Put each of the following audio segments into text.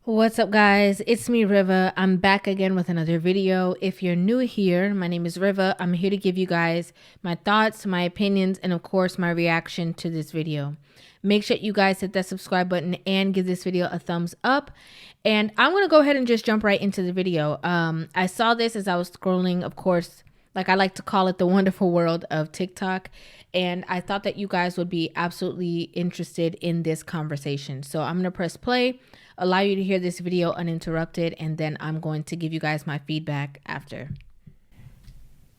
What's up, guys? It's me, Riva. I'm back again with another video. If you're new here, my name is Riva. I'm here to give you guys my thoughts, my opinions, and of course, my reaction to this video. Make sure you guys hit that subscribe button and give this video a thumbs up. And I'm going to go ahead and just jump right into the video. I saw this as I was scrolling, of course, like I like to call it, the wonderful world of TikTok. And I thought that you guys would be absolutely interested in this conversation. So I'm going to press play, allow you to hear this video uninterrupted, and then I'm going to give you guys my feedback after.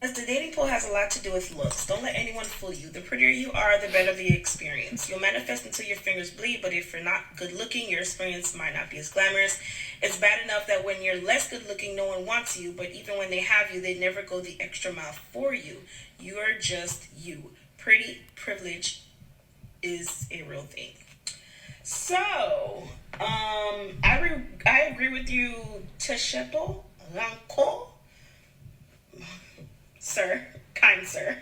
As the dating pool has a lot to do with looks. Don't let anyone fool you. The prettier you are, the better the experience. You'll manifest until your fingers bleed, but if you're not good looking, your experience might not be as glamorous. It's bad enough that when you're less good looking, no one wants you, but even when they have you, they never go the extra mile for you. You are just you. Pretty privilege is a real thing. So, I agree with you, Tesheto Ranko. Sir, kind sir.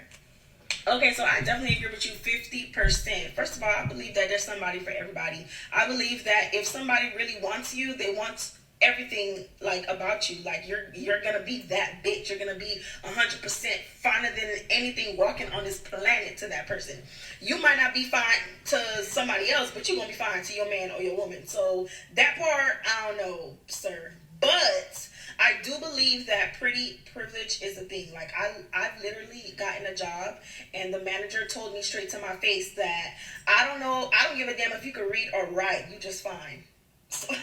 Okay, so I definitely agree with you 50%. First of all, I believe that there's somebody for everybody. I believe that if somebody really wants you, they want everything like about you. Like you're gonna be that bitch. You're gonna be 100% finer than anything walking on this planet to that person. You might not be fine to somebody else, but you're gonna be fine to your man or your woman. So that part, I don't know, sir. But I do believe that pretty privilege is a thing. Like I've literally gotten a job and the manager told me straight to my face that I don't give a damn if you can read or write. You just fine. So,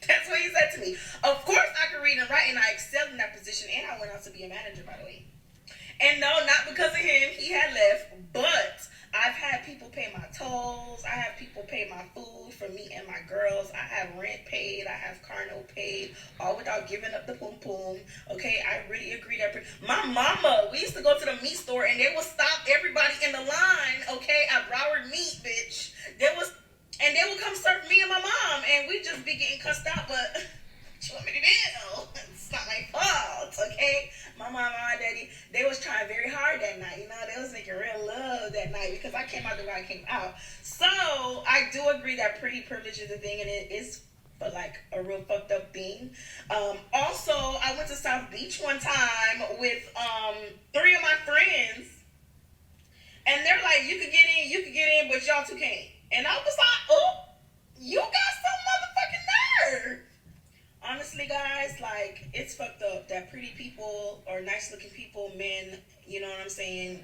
that's what he said to me. Of course I can read and write, and I excelled in that position, and I went on to be a manager, by the way. And no, not because of him. He had left, but I've had people pay my tolls. I have people pay my food for me and my girls. I have rent paid. I have car note paid, all without giving up the poom poom. Okay, I really agree that. My mama, we used to go to the meat store and they would stop everybody in the line. Okay, at Broward Meat, bitch. And they would come serve me and my mom, and we just be getting cussed out. But what you want me to do? It's not my fault, okay? My mom and my daddy, they was trying very hard that night. You know, they was making real love that night because I came out the way I came out. So I do agree that pretty privilege is a thing, and it is for like a real fucked up thing. Also, I went to South Beach one time with three of my friends, and they're like, you could get in, but y'all two can't. And I was like, oh, you got some motherfucking nerve. Honestly, guys, like, it's fucked up that pretty people or nice looking people, men, you know what I'm saying?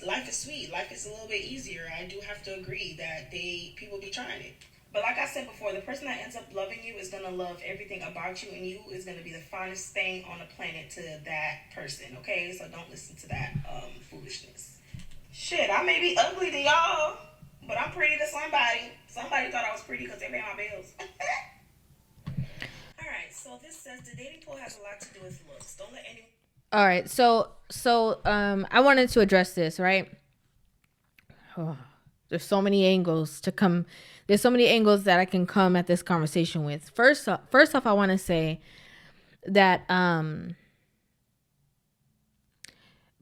Life is sweet. Life is a little bit easier. I do have to agree that people be trying it. But like I said before, the person that ends up loving you is gonna love everything about you, and you is gonna be the finest thing on the planet to that person. Okay, so don't listen to that foolishness. Shit, I may be ugly to y'all, but I'm pretty to somebody. Somebody thought I was pretty because they pay my bills. All right, so this says the dating pool has a lot to do with looks. Don't let anyone. All right, I wanted to address this, right? Oh, there's so many angles to come. There's so many angles that I can come at this conversation with. First off, I want to say that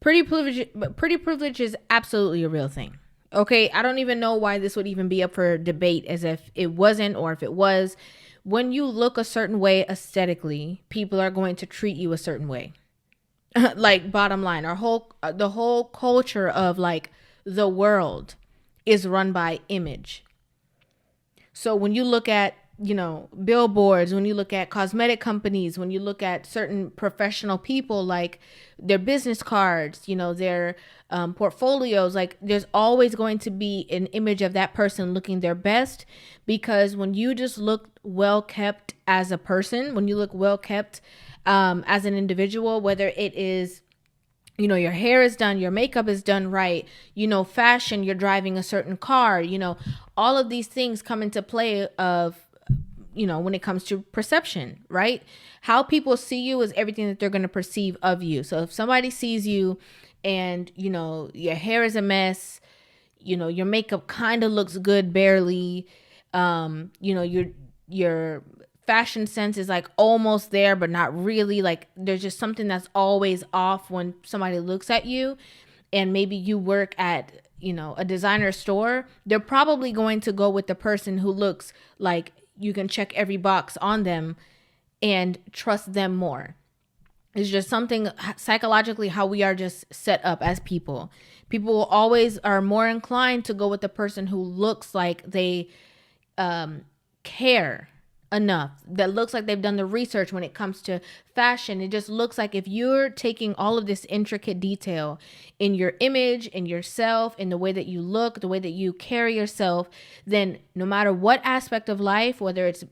pretty privilege is absolutely a real thing. Okay, I don't even know why this would even be up for debate as if it wasn't, or if it was. When you look a certain way aesthetically, people are going to treat you a certain way. Like, bottom line, the whole culture of like the world is run by image. So when you look at, billboards, when you look at cosmetic companies, when you look at certain professional people, like their business cards, their portfolios, like there's always going to be an image of that person looking their best. Because when you just look well kept as a person, when you look well kept as an individual, whether it is, your hair is done, your makeup is done right, fashion, you're driving a certain car, all of these things come into play of, when it comes to perception, right? How people see you is everything that they're going to perceive of you. So if somebody sees you and, your hair is a mess, your makeup kind of looks good, barely, your fashion sense is like almost there, but not really. Like there's just something that's always off when somebody looks at you. And maybe you work at, a designer store, they're probably going to go with the person who looks like you can check every box on them and trust them more. It's just something psychologically how we are just set up as people. People always are more inclined to go with the person who looks like they care enough, that looks like they've done the research when it comes to fashion. It just looks like if you're taking all of this intricate detail in your image, in yourself, in the way that you look, the way that you carry yourself, then no matter what aspect of life, whether it's,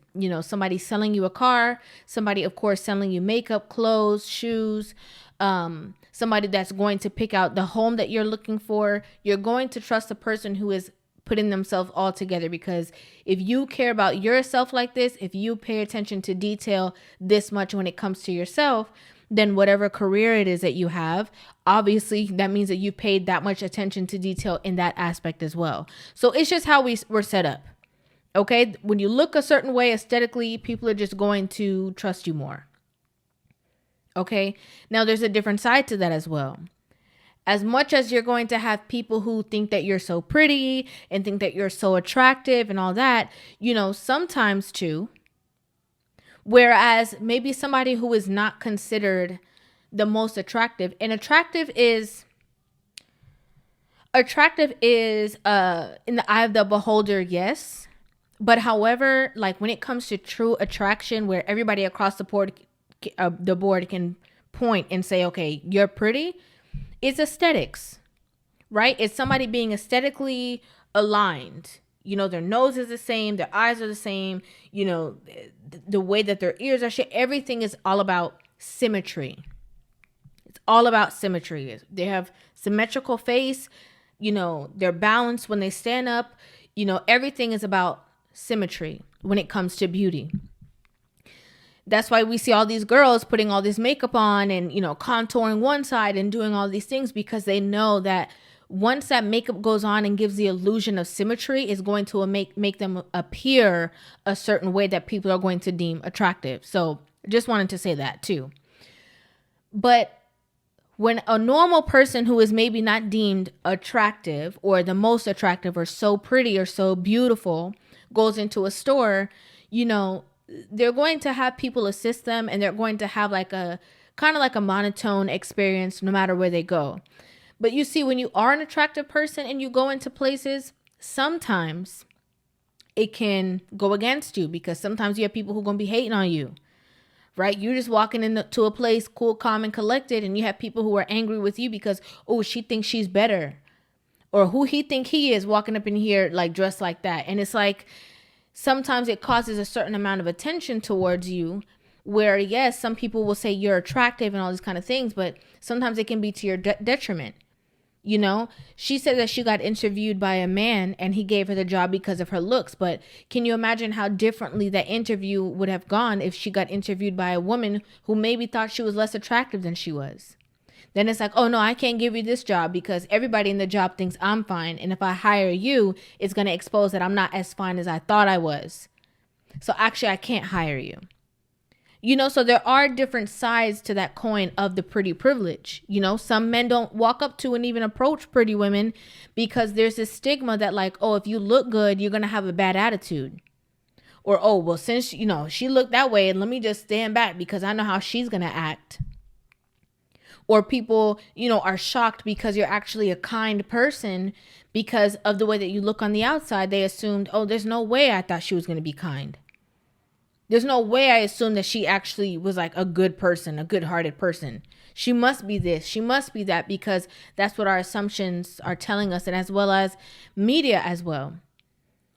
somebody selling you a car, somebody, of course, selling you makeup, clothes, shoes, somebody that's going to pick out the home that you're looking for, you're going to trust the person who is putting themselves all together. Because if you care about yourself like this, if you pay attention to detail this much when it comes to yourself, then whatever career it is that you have, obviously that means that you paid that much attention to detail in that aspect as well. So it's just how we're set up. Okay, when you look a certain way aesthetically, people are just going to trust you more. Okay, now there's a different side to that as well. As much as you're going to have people who think that you're so pretty and think that you're so attractive and all that, sometimes too, whereas maybe somebody who is not considered the most attractive, and attractive is in the eye of the beholder, yes. But however, like when it comes to true attraction, where everybody across the board can point and say, okay, you're pretty, it's aesthetics, right? It's somebody being aesthetically aligned. Their nose is the same, their eyes are the same, the way that their ears are shaped. Everything is all about symmetry. It's all about symmetry. They have symmetrical face, they're balanced when they stand up. Everything is about symmetry when it comes to beauty. That's why we see all these girls putting all this makeup on and, contouring one side and doing all these things, because they know that once that makeup goes on and gives the illusion of symmetry, is going to make them appear a certain way that people are going to deem attractive. So just wanted to say that too. But when a normal person who is maybe not deemed attractive or the most attractive or so pretty or so beautiful goes into a store, they're going to have people assist them, and they're going to have like a kind of like a monotone experience no matter where they go. But you see, when you are an attractive person and you go into places, sometimes it can go against you, because sometimes you have people who are going to be hating on you, right? You're just walking into a place cool, calm, and collected, and you have people who are angry with you because, oh, she thinks she's better, or who he think he is walking up in here like dressed like that. And it's like, sometimes it causes a certain amount of attention towards you, where yes, some people will say you're attractive and all these kind of things, but sometimes it can be to your detriment. She said that she got interviewed by a man and he gave her the job because of her looks. But can you imagine how differently that interview would have gone if she got interviewed by a woman who maybe thought she was less attractive than she was? Then it's like, oh no, I can't give you this job because everybody in the job thinks I'm fine. And if I hire you, it's going to expose that I'm not as fine as I thought I was. So actually, I can't hire you. So there are different sides to that coin of the pretty privilege. Some men don't walk up to and even approach pretty women because there's this stigma that like, oh, if you look good, you're going to have a bad attitude. Or, oh, well, since, she looked that way, and let me just stand back because I know how she's going to act. Or people, are shocked because you're actually a kind person because of the way that you look on the outside. They assumed, oh, there's no way I thought she was going to be kind. There's no way I assumed that she actually was like a good person, a good-hearted person. She must be this, she must be that, because that's what our assumptions are telling us, and as well as media as well.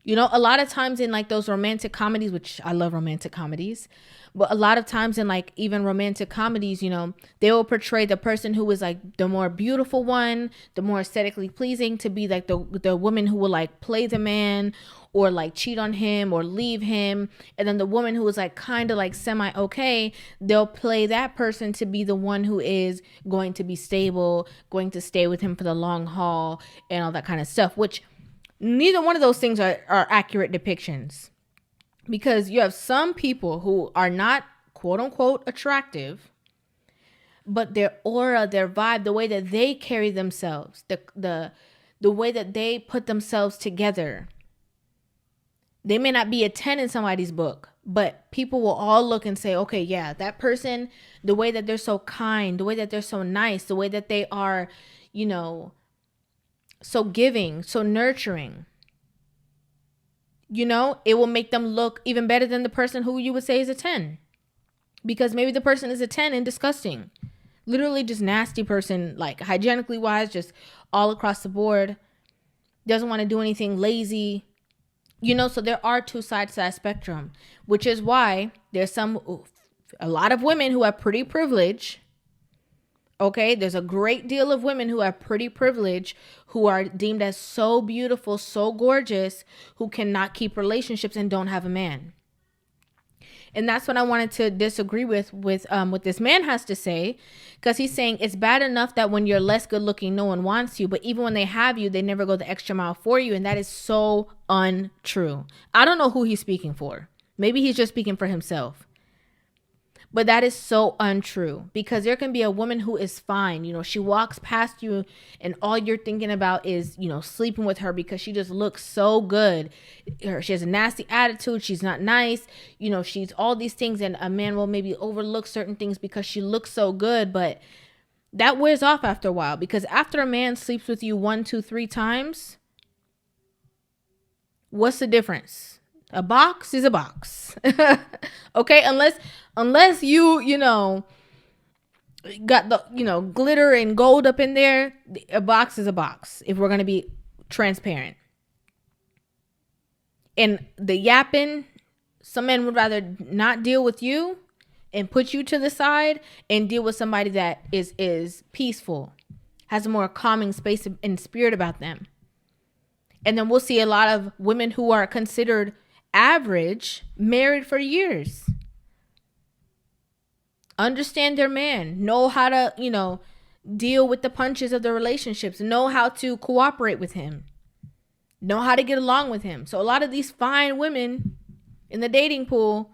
A lot of times in like those romantic comedies, which I love romantic comedies, but a lot of times in like even romantic comedies, they will portray the person who is like the more beautiful one, the more aesthetically pleasing, to be like the woman who will like play the man or like cheat on him or leave him. And then the woman who is like kind of like semi-okay, they'll play that person to be the one who is going to be stable, going to stay with him for the long haul and all that kind of stuff, which neither one of those things are accurate depictions. Because you have some people who are not quote unquote attractive, but their aura, their vibe, the way that they carry themselves, the way that they put themselves together They may not be a 10 in somebody's book, but people will all look and say, okay, yeah, that person, the way that they're so kind, the way that they're so nice, the way that they are, you know, so giving, so nurturing, you know, it will make them look even better than the person who you would say is a 10. Because maybe the person is a 10 and disgusting. Literally just nasty person, like hygienically wise, just all across the board. Doesn't want to do anything, lazy. You know, so there are two sides to that spectrum, which is why there's a lot of women who have pretty privilege. Okay, there's a great deal of women who have pretty privilege, who are deemed as so beautiful, so gorgeous, who cannot keep relationships and don't have a man. And that's what I wanted to disagree with what this man has to say, because he's saying it's bad enough that when you're less good looking, no one wants you, but even when they have you, they never go the extra mile for you. And that is so untrue. I don't know who he's speaking for. Maybe he's just speaking for himself. But that is so untrue, because there can be a woman who is fine. You know, she walks past you and all you're thinking about is, you know, sleeping with her because she just looks so good. She has a nasty attitude. She's not nice. You know, she's all these things, and a man will maybe overlook certain things because she looks so good. But that wears off after a while, because after a man sleeps with you 1, 2, 3 times, what's the difference? A box is a box. Okay, unless you know, got the, you know, glitter and gold up in there, a box is a box, if we're going to be transparent. And the yapping, some men would rather not deal with you and put you to the side and deal with somebody that is peaceful, has a more calming space and spirit about them. And then we'll see a lot of women who are considered average married for years. Understand their man, know how to, you know, deal with the punches of the relationships, know how to cooperate with him, know how to get along with him. So a lot of these fine women in the dating pool,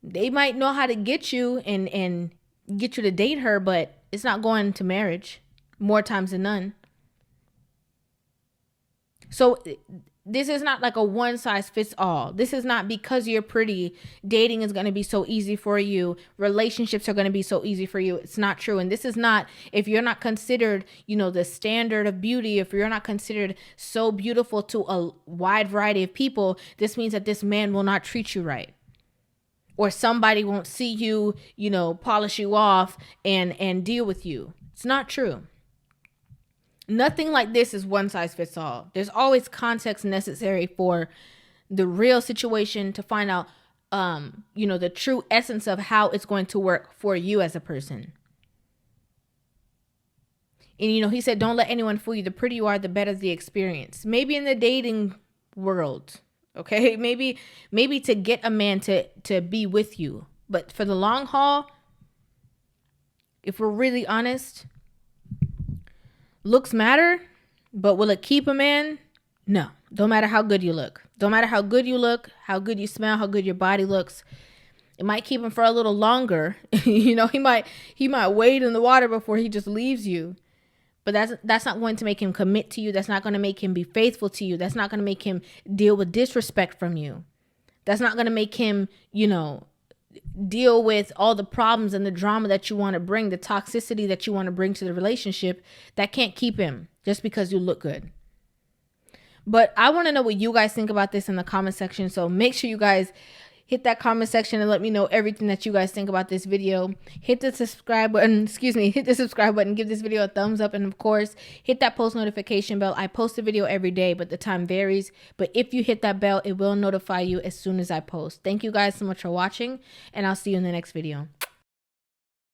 they might know how to get you and get you to date her, but it's not going to marriage more times than none. So this is not like a one size fits all. This is not because you're pretty, dating is going to be so easy for you. Relationships are going to be so easy for you. It's not true. And this is not, if you're not considered, you know, the standard of beauty, if you're not considered so beautiful to a wide variety of people, this means that this man will not treat you right. Or somebody won't see you, you know, polish you off and deal with you. It's not true. Nothing like this is one size fits all. There's always context necessary for the real situation to find out, you know, the true essence of how it's going to work for you as a person. And, you know, he said, don't let anyone fool you. The prettier you are, the better the experience. Maybe in the dating world, okay? Maybe to get a man to be with you. But for the long haul, if we're really honest, looks matter, but will it keep a man? No. Don't matter how good you look. Don't matter how good you look, how good you smell, how good your body looks. It might keep him for a little longer. You know, he might wade in the water before he just leaves you. But that's not going to make him commit to you. That's not going to make him be faithful to you. That's not going to make him deal with disrespect from you. That's not going to make him, you know, deal with all the problems and the drama that you want to bring, the toxicity that you want to bring to the relationship. That can't keep him just because you look good. But I want to know what you guys think about this in the comment section. So make sure you guys hit that comment section and let me know everything that you guys think about this video. Hit the subscribe button, hit the subscribe button, give this video a thumbs up, and of course, hit that post notification bell. I post a video every day, but the time varies. But if you hit that bell, it will notify you as soon as I post. Thank you guys so much for watching, and I'll see you in the next video.